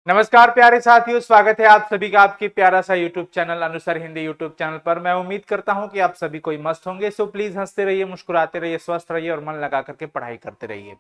नमस्कार प्यारे साथियों, स्वागत है आप सभी का आपके प्यारा सा यूट्यूब चैनल अनुसार हिंदी यूट्यूब चैनल पर। मैं उम्मीद करता हूं कि आप सभी कोई मस्त होंगे। सो प्लीज हंसते रहिए, मुस्कुराते रहिए, स्वस्थ रहिए और मन लगा करके पढ़ाई करते रहिए।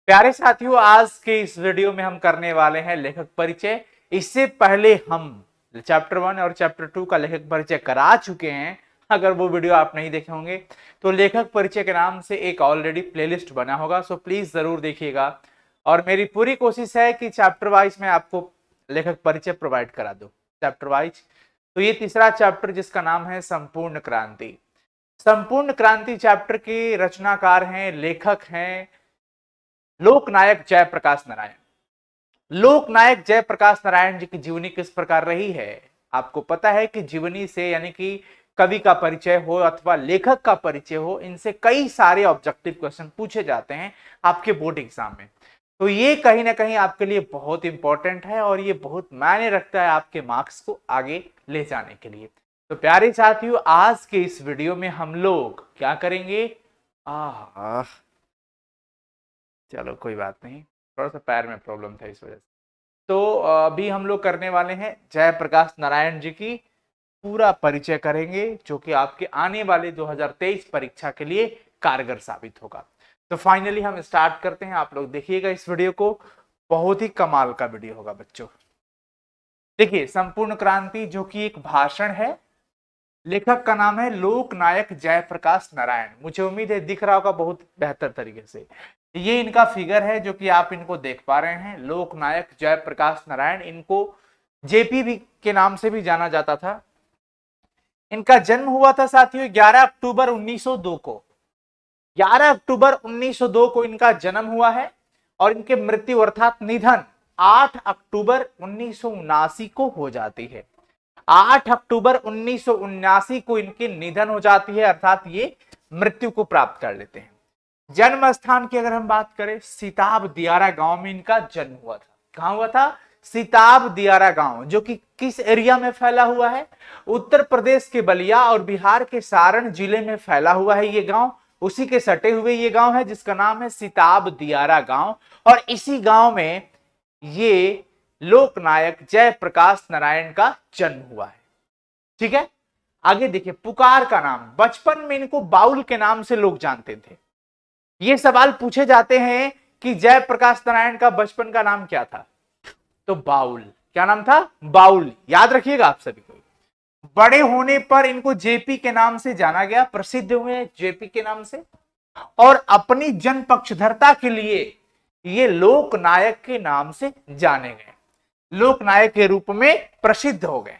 प्यारे साथियों, आज के इस वीडियो में हम करने वाले हैं लेखक परिचय। इससे पहले हम चैप्टर 1 और चैप्टर 2 का लेखक परिचय करा चुके हैं। अगर वो वीडियो आप नहीं देखे होंगे तो लेखक परिचय के नाम से एक ऑलरेडी प्लेलिस्ट बना होगा, सो प्लीज जरूर देखिएगा। और मेरी पूरी कोशिश है कि चैप्टर वाइज मैं आपको लेखक परिचय प्रोवाइड करा दूं, चैप्टर वाइज। तो ये तीसरा चैप्टर जिसका नाम है संपूर्ण क्रांति। संपूर्ण क्रांति चैप्टर के रचनाकार हैं, लेखक हैं लोकनायक जयप्रकाश नारायण। लोकनायक जयप्रकाश नारायण जी की जीवनी किस प्रकार रही है, आपको पता है कि जीवनी से यानी कि कवि का परिचय हो अथवा लेखक का परिचय हो, इनसे कई सारे ऑब्जेक्टिव क्वेश्चन पूछे जाते हैं आपके बोर्ड एग्जाम में। तो ये कहीं ना कहीं आपके लिए बहुत इंपॉर्टेंट है और ये बहुत मायने रखता है आपके मार्क्स को आगे ले जाने के लिए। तो प्यारे साथियों, आज के इस वीडियो में हम लोग क्या करेंगे, चलो कोई बात नहीं, थोड़ा सा पैर में प्रॉब्लम था इस वजह से। तो अभी हम लोग करने वाले हैं जयप्रकाश नारायण जी की पूरा परिचय करेंगे, जो कि आपके आने वाले 2023 परीक्षा के लिए कारगर साबित होगा। तो फाइनली हम स्टार्ट करते हैं। आप लोग देखिएगा इस वीडियो को, बहुत ही कमाल का वीडियो होगा बच्चों। देखिए, संपूर्ण क्रांति जो कि एक भाषण है, लेखक का नाम है लोकनायक जयप्रकाश नारायण। मुझे उम्मीद है दिख रहा होगा बहुत बेहतर तरीके से। ये इनका फिगर है जो कि आप इनको देख पा रहे हैं, लोकनायक जयप्रकाश नारायण। इनको जेपी भी के नाम से भी जाना जाता था। इनका जन्म हुआ था साथियों 11 अक्टूबर 1902 को। 11 अक्टूबर 1902 को इनका जन्म हुआ है और इनके मृत्यु अर्थात निधन 8 अक्टूबर 1979 को हो जाती है। 8 अक्टूबर 1979 को इनकी निधन हो जाती है, अर्थात ये मृत्यु को प्राप्त कर लेते हैं। जन्म स्थान की अगर हम बात करें, सिताब दियारा गांव में इनका जन्म हुआ था। कहां हुआ था? सिताब दियारा गांव, जो कि किस एरिया में फैला हुआ है? उत्तर प्रदेश के बलिया और बिहार के सारण जिले में फैला हुआ है ये गांव। उसी के सटे हुए ये गांव है जिसका नाम है सिताब दियारा गांव। और इसी गांव में ये लोकनायक जयप्रकाश नारायण का जन्म हुआ है। ठीक है, आगे देखिए, पुकार का नाम। बचपन में इनको बाउल के नाम से लोग जानते थे। ये सवाल पूछे जाते हैं कि जयप्रकाश नारायण का बचपन का नाम क्या था, तो बाउल। क्या नाम था? बाउल। याद रखिएगा आप सभी को। बड़े होने पर इनको जेपी के नाम से जाना गया, प्रसिद्ध हुए जेपी के नाम से। और अपनी जन पक्षधरता के लिए ये लोकनायक के नाम से जाने गए, लोकनायक के रूप में प्रसिद्ध हो गए।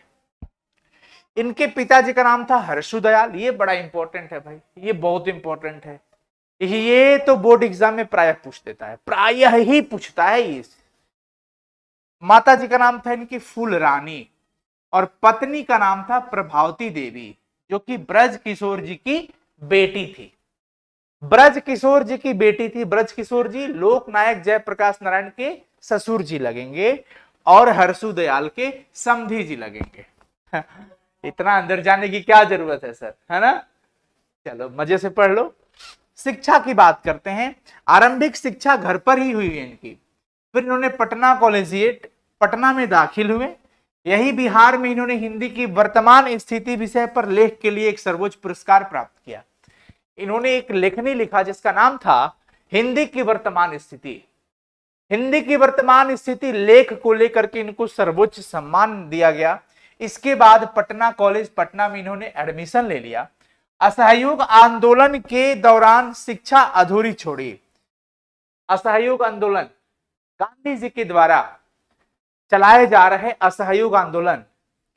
इनके पिताजी का नाम था हर्षुदयाल। ये बड़ा इंपॉर्टेंट है भाई, ये बहुत इंपॉर्टेंट है। ये तो बोर्ड एग्जाम में प्रायः पूछ देता है, प्रायः ही पूछता है ये। माता जी का नाम था इनकी फूल रानी और पत्नी का नाम था प्रभावती देवी, जो कि ब्रज किशोर जी की बेटी थी। ब्रज किशोर जी की बेटी थी। ब्रज किशोर जी लोकनायक जयप्रकाश नारायण के ससुर जी लगेंगे और हर्षुदयाल के समधी जी लगेंगे। इतना अंदर जाने की क्या जरूरत है सर, है ना? चलो मजे से पढ़ लो। शिक्षा की बात करते हैं। आरंभिक शिक्षा घर पर ही हुई है इनकी। फिर इन्होंने पटना कॉलेजिएट पटना में दाखिल हुए। यही बिहार में इन्होंने हिंदी की वर्तमान स्थिति विषय पर लेख के लिए एक सर्वोच्च पुरस्कार प्राप्त किया। इन्होंने एक लेखनी लिखा जिसका नाम था हिंदी की वर्तमान स्थिति। हिंदी की वर्तमान स्थिति लेख को लेकर के इनको सर्वोच्च सम्मान दिया गया। इसके बाद पटना कॉलेज पटना में इन्होंने एडमिशन ले लिया। असहयोग आंदोलन के दौरान शिक्षा अधूरी छोड़ी। असहयोग आंदोलन, गांधी जी के द्वारा चलाए जा रहे असहयोग आंदोलन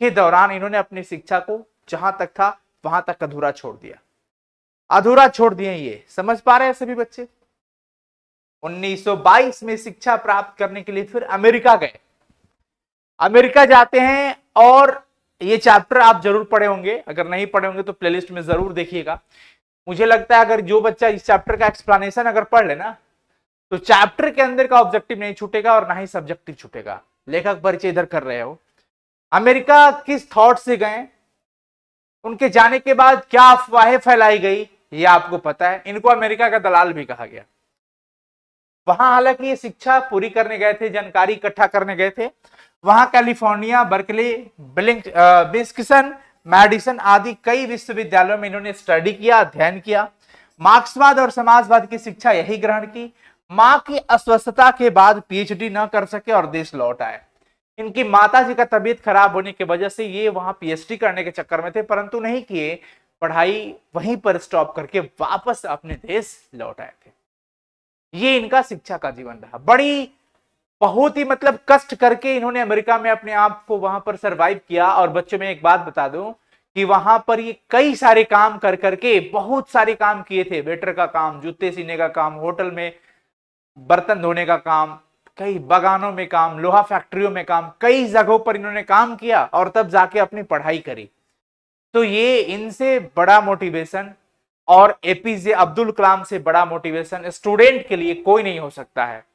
के दौरान इन्होंने अपनी शिक्षा को जहां तक था वहां तक अधूरा छोड़ दिया। अधूरा छोड़ दिए, ये समझ पा रहे हैं सभी बच्चे? 1922 में शिक्षा प्राप्त करने के लिए फिर अमेरिका गए। अमेरिका जाते हैं और ये चैप्टर आप जरूर पढ़े होंगे, अगर नहीं पढ़े होंगे तो प्लेलिस्ट में जरूर देखिएगा। मुझे लगता है अगर जो बच्चा इस चैप्टर का एक्सप्लेनेशन अगर पढ़ लेना तो चैप्टर के अंदर का ऑब्जेक्टिव नहीं छूटेगा और ना ही सब्जेक्टिव छूटेगा। लेखक परिचय इधर कर रहे हो। अमेरिका किस थॉट से गए? उनके जाने के बाद क्या अफवाहें फैलाई गई ये आपको पता है। इनको अमेरिका का दलाल भी कहा गया। वहां हालांकि ये शिक्षा पूरी करने गए थे, जानकारी इकट्ठा करने गए थे। वहां कैलिफोर्निया, बर्कले, बिस्किसन, मैडिसन आदि कई विश्वविद्यालयों में इन्होंने स्टडी किया, अध्ययन किया। मार्क्सवाद और समाजवाद की शिक्षा यही ग्रहण की। मां की अस्वस्थता के बाद पीएचडी न कर सके और देश लौट आए। इनकी माता जी का तबीयत खराब होने की वजह से ये वहां पीएचडी करने के चक्कर में थे, परंतु नहीं किए, पढ़ाई वहीं पर स्टॉप करके वापस अपने देश लौट आए थे। ये इनका शिक्षा का जीवन रहा। बड़ी बहुत ही मतलब कष्ट करके इन्होंने अमेरिका में अपने आप को वहां पर सरवाइव किया। और बच्चों में एक बात बता दूं कि वहां पर ये कई सारे काम कर करके बहुत सारे काम किए थे। वेटर का काम, जूते सीने का काम, होटल में बर्तन धोने का काम, कई बागानों में काम, लोहा फैक्ट्रियों में काम, कई जगहों पर इन्होंने काम किया और तब जाके अपनी पढ़ाई करी। तो ये इनसे बड़ा मोटिवेशन और एपीजे अब्दुल कलाम से बड़ा मोटिवेशन स्टूडेंट के लिए कोई नहीं हो सकता है,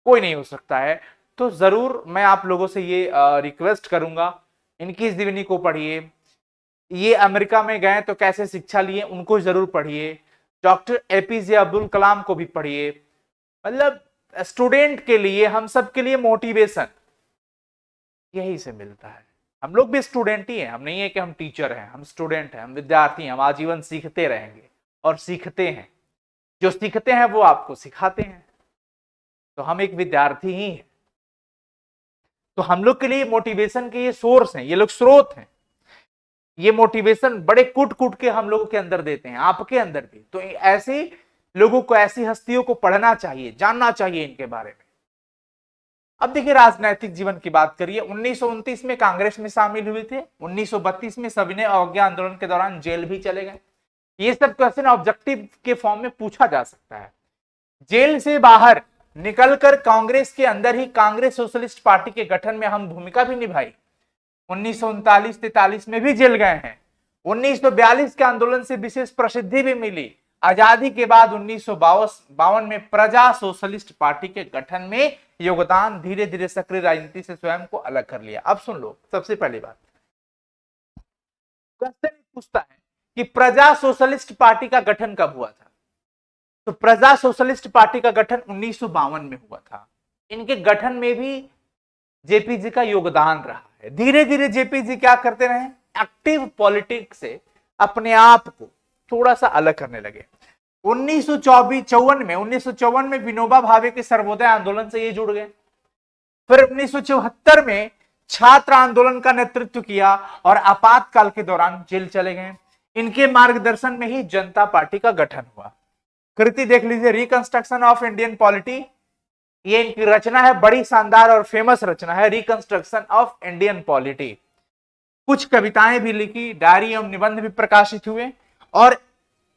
कोई नहीं हो सकता है। तो जरूर मैं आप लोगों से ये रिक्वेस्ट करूंगा, इनकी इस जीवनी को पढ़िए। ये अमेरिका में गए तो कैसे शिक्षा लिए उनको जरूर पढ़िए। डॉक्टर एपीजे अब्दुल कलाम को भी पढ़िए। मतलब स्टूडेंट के लिए, हम सब के लिए मोटिवेशन यही से मिलता है। हम लोग भी स्टूडेंट ही हैं, हम नहीं है कि हम टीचर हैं, हम स्टूडेंट हैं, हम विद्यार्थी हैं, हम आजीवन सीखते रहेंगे और सीखते हैं। जो सीखते हैं वो आपको सिखाते हैं, तो हम एक विद्यार्थी ही हैं। तो हम लोग के लिए मोटिवेशन के ये सोर्स हैं, ये लोग स्रोत हैं। ये मोटिवेशन बड़े कूट कूट के हम लोगों के अंदर देते हैं, आपके अंदर भी। तो ऐसे लोगों को, ऐसी हस्तियों को पढ़ना चाहिए, जानना चाहिए इनके बारे में। अब देखिए राजनैतिक जीवन की बात करिए। 1929 में कांग्रेस में शामिल हुए थे। 1932 में सविनय अवज्ञा आंदोलन के दौरान जेल भी चले गए। ये सब क्वेश्चन ऑब्जेक्टिव के फॉर्म में पूछा जा सकता है। जेल से बाहर निकलकर कांग्रेस के अंदर ही कांग्रेस सोशलिस्ट पार्टी के गठन में अहम भूमिका भी निभाई। 1939-43 में भी जेल गए हैं। 1942 के आंदोलन से विशेष प्रसिद्धि भी मिली। आजादी के बाद 1952 में प्रजा सोशलिस्ट पार्टी के गठन में योगदान, धीरे धीरे सक्रिय राजनीति से स्वयं को अलग कर लिया। अब सुन लो, सबसे पहली बात क्वेश्चन पूछता है कि प्रजा सोशलिस्ट पार्टी का गठन कब हुआ था। तो प्रजा सोशलिस्ट पार्टी का गठन 1952 में हुआ था। इनके गठन में भी जेपीजी का योगदान रहा है। धीरे धीरे जेपीजी क्या करते रहे, एक्टिव पॉलिटिक्स से अपने आप को थोड़ा सा अलग करने लगे। 1954 में विनोबा भावे के सर्वोदय आंदोलन से ये जुड़ गए। फिर 1974 में छात्र आंदोलन का नेतृत्व किया और आपातकाल के दौरान जेल चले गए। इनके मार्गदर्शन में ही जनता पार्टी का गठन हुआ। कृति देख लीजिए, रिकंस्ट्रक्शन ऑफ इंडियन पॉलिटी। ये इनकी रचना है, बड़ी शानदार और फेमस रचना है, रिकंस्ट्रक्शन ऑफ इंडियन पॉलिटी। कुछ कविताएं भी लिखी, डायरी एवं निबंध भी प्रकाशित हुए। और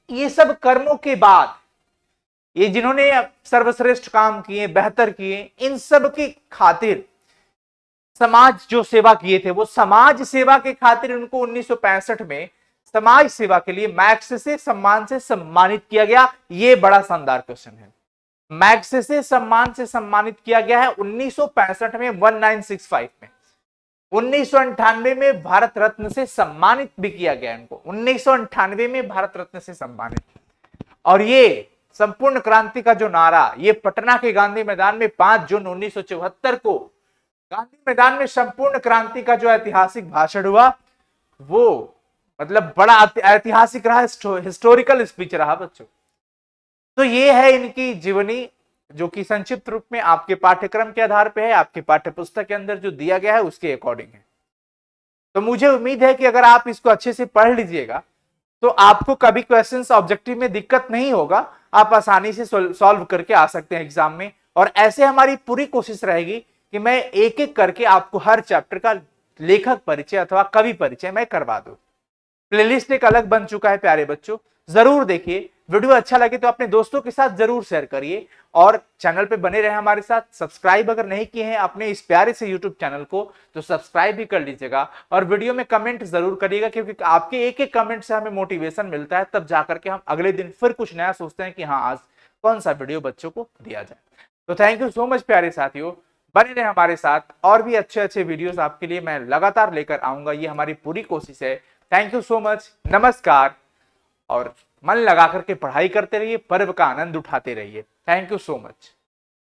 ये सब कर्मों के बाद, ये जिन्होंने सर्वश्रेष्ठ काम किए, बेहतर किए, इन सब की खातिर समाज जो सेवा किए थे, वो समाज सेवा के खातिर उनको 1965 में समाज सेवा के लिए मैग्सेसे सम्मान से सम्मानित किया गया। ये बड़ा शानदार क्वेश्चन है। मैग्सेसे सम्मान से सम्मानित किया गया है 1965 में, 1965 में। 1998 में भारत रत्न से सम्मानित भी किया गया इनको। 1998 में भारत रत्न से सम्मानित। और ये संपूर्ण क्रांति का जो नारा, ये पटना के गांधी मैदान में 5 जून 1974 को गांधी मैदान में संपूर्ण क्रांति का जो ऐतिहासिक भाषण हुआ, वो मतलब बड़ा ऐतिहासिक रहा, हिस्टोरिकल स्पीच रहा बच्चों। तो ये है इनकी जीवनी, जो कि संक्षिप्त रूप में आपके पाठ्यक्रम के आधार पे है, आपके पाठ्यपुस्तक के अंदर जो दिया गया है उसके अकॉर्डिंग है। तो मुझे उम्मीद है कि अगर आप इसको अच्छे से पढ़ लीजिएगा तो आपको कभी क्वेश्चंस ऑब्जेक्टिव में दिक्कत नहीं होगा, आप आसानी से सॉल्व करके आ सकते हैं एग्जाम में। और ऐसे हमारी पूरी कोशिश रहेगी कि मैं एक एक करके आपको हर चैप्टर का लेखक परिचय अथवा कवि परिचय मैं करवा दूं। प्लेलिस्ट एक अलग बन चुका है प्यारे बच्चों, जरूर देखिए। वीडियो अच्छा लगे तो अपने दोस्तों के साथ जरूर शेयर करिए और चैनल पे बने रहे हमारे साथ। सब्सक्राइब अगर नहीं किए हैं अपने इस प्यारे से यूट्यूब चैनल को तो सब्सक्राइब भी कर लीजिएगा। और वीडियो में कमेंट जरूर करिएगा, क्योंकि आपके एक एक कमेंट से हमें मोटिवेशन मिलता है। तब जाकर के हम अगले दिन फिर कुछ नया सोचते हैं कि हाँ आज कौन सा वीडियो बच्चों को दिया जाए। तो थैंक यू सो मच प्यारे साथियों। बने रहे हमारे साथ, और भी अच्छे अच्छे वीडियोस आपके लिए मैं लगातार लेकर आऊंगा, ये हमारी पूरी कोशिश है। थैंक यू सो मच, नमस्कार। और मन लगा करके पढ़ाई करते रहिए, पर्व का आनंद उठाते रहिए। Thank you so much.